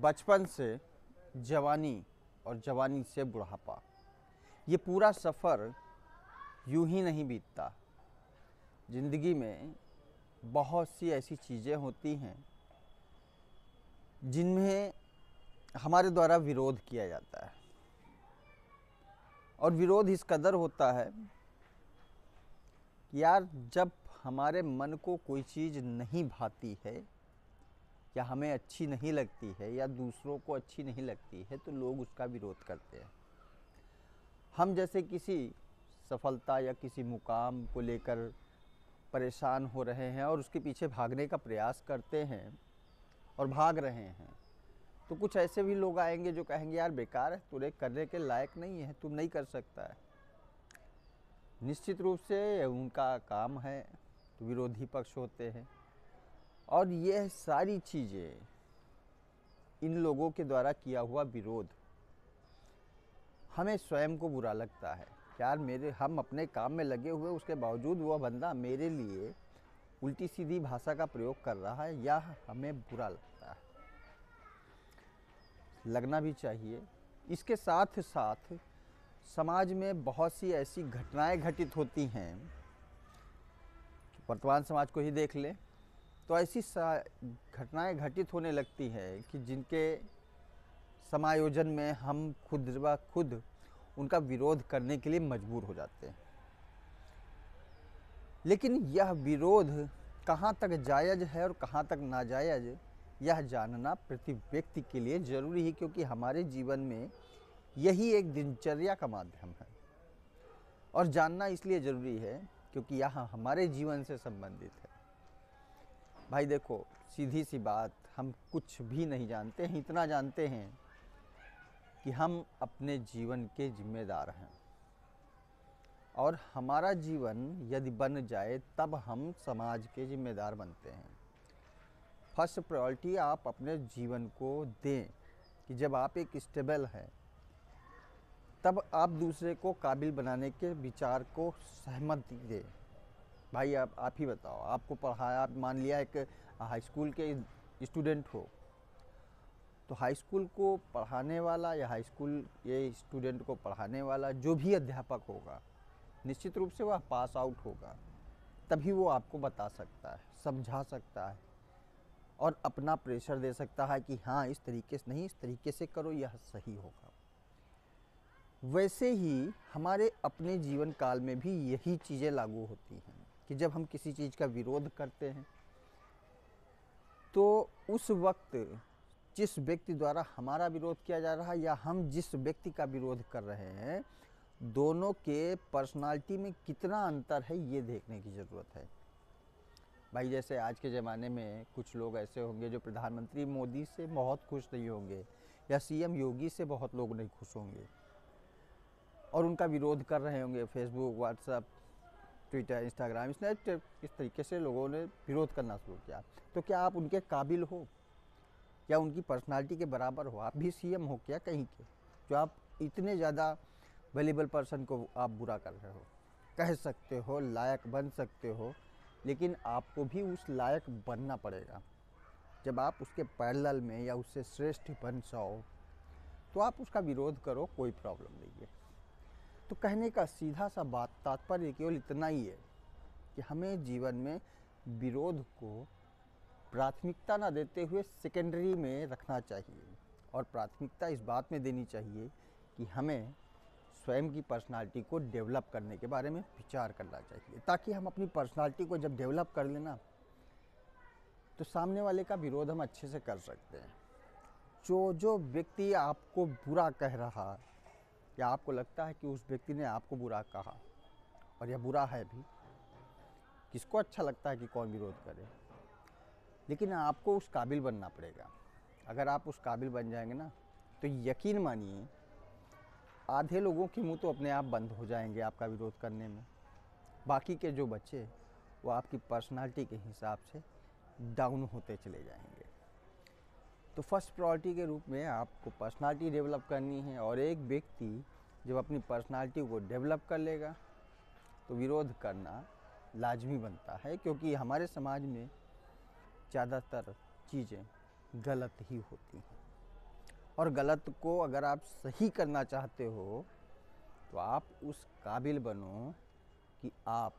बचपन से जवानी और जवानी से बुढ़ापा, ये पूरा सफ़र यूं ही नहीं बीतता। ज़िंदगी में बहुत सी ऐसी चीज़ें होती हैं जिनमें हमारे द्वारा विरोध किया जाता है, और विरोध इस कदर होता है कि यार जब हमारे मन को कोई चीज़ नहीं भाती है या हमें अच्छी नहीं लगती है या दूसरों को अच्छी नहीं लगती है तो लोग उसका विरोध करते हैं। हम जैसे किसी सफलता या किसी मुकाम को लेकर परेशान हो रहे हैं और उसके पीछे भागने का प्रयास करते हैं और भाग रहे हैं, तो कुछ ऐसे भी लोग आएंगे जो कहेंगे यार बेकार है, तुझे करने के लायक नहीं है, तू नहीं कर सकता है। निश्चित रूप से उनका काम है, तो विरोधी पक्ष होते हैं। और यह सारी चीज़ें, इन लोगों के द्वारा किया हुआ विरोध हमें स्वयं को बुरा लगता है। यार हम अपने काम में लगे हुए, उसके बावजूद वह बंदा मेरे लिए उल्टी सीधी भाषा का प्रयोग कर रहा है, यह हमें बुरा लगता है। लगना भी चाहिए। इसके साथ साथ समाज में बहुत सी ऐसी घटनाएं घटित होती हैं, वर्तमान समाज को ही देख लें तो ऐसी घटनाएं घटित होने लगती हैं कि जिनके समायोजन में हम खुद ब खुद उनका विरोध करने के लिए मजबूर हो जाते हैं। लेकिन यह विरोध कहाँ तक जायज़ है और कहाँ तक नाजायज़, यह जानना प्रति व्यक्ति के लिए ज़रूरी है, क्योंकि हमारे जीवन में यही एक दिनचर्या का माध्यम है। और जानना इसलिए ज़रूरी है क्योंकि यह हमारे जीवन से संबंधित है। भाई देखो, सीधी सी बात, हम कुछ भी नहीं जानते हैं, इतना जानते हैं कि हम अपने जीवन के जिम्मेदार हैं, और हमारा जीवन यदि बन जाए तब हम समाज के जिम्मेदार बनते हैं। फर्स्ट प्रायोरिटी आप अपने जीवन को दें कि जब आप एक स्टेबल हैं तब आप दूसरे को काबिल बनाने के विचार को सहमति दें। भाई आप ही बताओ, आपको पढ़ाया, आप मान लिया एक हाई स्कूल के स्टूडेंट हो, तो हाई स्कूल को पढ़ाने वाला या हाई स्कूल ये स्टूडेंट को पढ़ाने वाला जो भी अध्यापक होगा, निश्चित रूप से वह पास आउट होगा, तभी वो आपको बता सकता है, समझा सकता है और अपना प्रेशर दे सकता है कि हाँ इस तरीके से नहीं, इस तरीके से करो, यह सही होगा। वैसे ही हमारे अपने जीवन काल में भी यही चीज़ें लागू होती हैं कि जब हम किसी चीज़ का विरोध करते हैं तो उस वक्त जिस व्यक्ति द्वारा हमारा विरोध किया जा रहा है या हम जिस व्यक्ति का विरोध कर रहे हैं, दोनों के पर्सनालिटी में कितना अंतर है ये देखने की ज़रूरत है। भाई जैसे आज के ज़माने में कुछ लोग ऐसे होंगे जो प्रधानमंत्री मोदी से बहुत खुश नहीं होंगे या सीएम योगी से बहुत लोग नहीं खुश होंगे और उनका विरोध कर रहे होंगे। Facebook, WhatsApp, Twitter, Instagram, Snapchat, इस तरीके से लोगों ने विरोध करना शुरू किया। तो क्या आप उनके काबिल हो या उनकी पर्सनालिटी के बराबर हो? आप भी सीएम हो क्या कहीं के, जो आप इतने ज़्यादा वैल्यूएबल पर्सन को आप बुरा कर रहे हो? कह सकते हो, लायक बन सकते हो, लेकिन आपको भी उस लायक बनना पड़ेगा। जब आप उसके पैरेलल में या उससे श्रेष्ठ बन जाओ तो आप उसका विरोध करो, कोई प्रॉब्लम नहीं है। तो कहने का सीधा सा बात, तात्पर्य केवल इतना ही है कि हमें जीवन में विरोध को प्राथमिकता ना देते हुए सेकेंडरी में रखना चाहिए, और प्राथमिकता इस बात में देनी चाहिए कि हमें स्वयं की पर्सनालिटी को डेवलप करने के बारे में विचार करना चाहिए, ताकि हम अपनी पर्सनालिटी को जब डेवलप कर लेना तो सामने वाले का विरोध हम अच्छे से कर सकते हैं। जो व्यक्ति आपको बुरा कह रहा या आपको लगता है कि उस व्यक्ति ने आपको बुरा कहा और यह बुरा है भी, किसको अच्छा लगता है कि कौन विरोध करे, लेकिन आपको उस काबिल बनना पड़ेगा। अगर आप उस काबिल बन जाएंगे ना, तो यकीन मानिए आधे लोगों के मुंह तो अपने आप बंद हो जाएंगे आपका विरोध करने में। बाकी के जो बच्चे वो आपकी पर्सनालिटी के हिसाब से डाउन होते चले जाएंगे। तो फर्स्ट प्रायोरिटी के रूप में आपको पर्सनालिटी डेवलप करनी है, और एक व्यक्ति जब अपनी पर्सनालिटी को डेवलप कर लेगा तो विरोध करना लाजमी बनता है, क्योंकि हमारे समाज में ज़्यादातर चीज़ें गलत ही होती हैं। और गलत को अगर आप सही करना चाहते हो तो आप उस काबिल बनो कि आप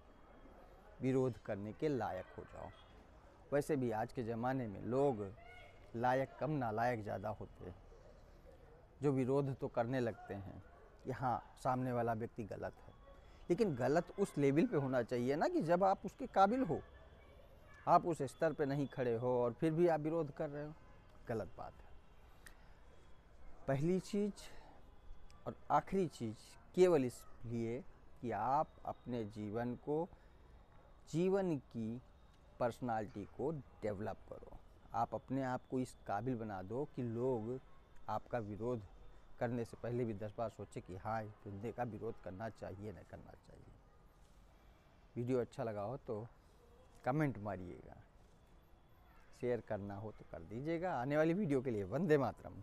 विरोध करने के लायक हो जाओ। वैसे भी आज के ज़माने में लोग लायक कम नालायक ज़्यादा होते हैं, जो विरोध तो करने लगते हैं कि हाँ सामने वाला व्यक्ति गलत है, लेकिन गलत उस लेवल पे होना चाहिए ना कि जब आप उसके काबिल हो। आप उस स्तर पे नहीं खड़े हो और फिर भी आप विरोध कर रहे हो, गलत बात है। पहली चीज़ और आखिरी चीज़ केवल इसलिए कि आप अपने जीवन को, जीवन की पर्सनालिटी को डेवलप करो। आप अपने आप को इस काबिल बना दो कि लोग आपका विरोध करने से पहले भी 10 बार सोचे कि हाँ इस बंदे का विरोध करना चाहिए न करना चाहिए। वीडियो अच्छा लगा हो तो कमेंट मारिएगा, शेयर करना हो तो कर दीजिएगा। आने वाली वीडियो के लिए वंदे मातरम।